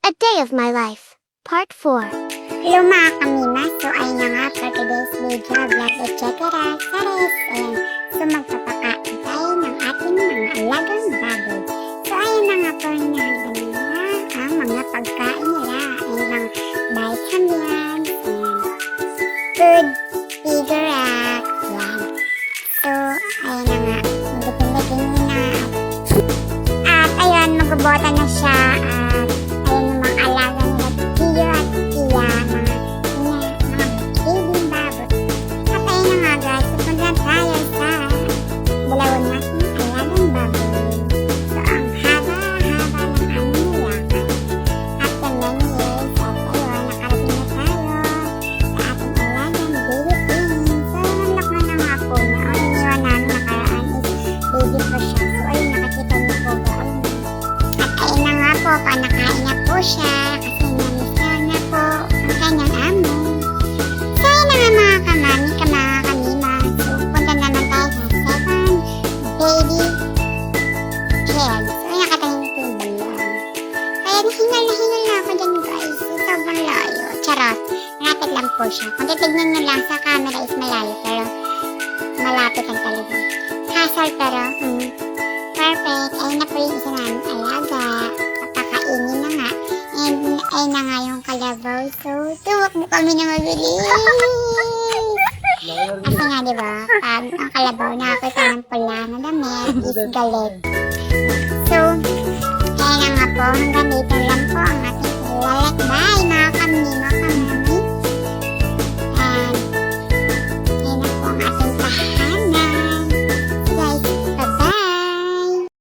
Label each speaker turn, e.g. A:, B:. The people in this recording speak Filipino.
A: A Day of My Life, Part 4.
B: Hello mga kamima, so ayun na nga for today's video, vlog at check it out, saris, ayan. So magpapakain tayo ng ating mga alagang baboy. So ayun na nga po niya, ang mga pagkain nila, ay mga vitamins, and food figure out, yan. So ayun na nga, magpapalagay nyo na. At ayun, magbobota na siya, at ayun yung mga alaga nila, Tiyo at Tia, mga baby baboy. At ayun na nga guys, pupunta tayo sa dalawang natin alagang baboy. So ang haba-haba ng ano nila. At the menu is, at ayun, nakarating na tayo sa ating alagang baby pin. So nanlak na nga po na, o iniwan namin nakaraan is baby po siya. So ayun, nakakita niyo po ba? At ayun na nga po, panakain na po siya kasi namiss na po ang kanyang amo. So ayun na nga mga kamami, mga kamima. So punta naman tayo sa second baby kid. So ayun, nakatahimik po yung balon. Kaya hingal na ako dyan guys. Sobrang layo. Charot. Malapit lang po siya. Kung titignan nyo lang sa camera is malayo pero malapit lang talaga. Hassle pero perfect. Ayun na po yung isa namin alaga. Papakainin na nga. And ayun na nga yung kalabaw. So, tuwak mo kami na mabilis. Kasi nga diba, pag ang kalabaw nakakita ng pula na damit is galit.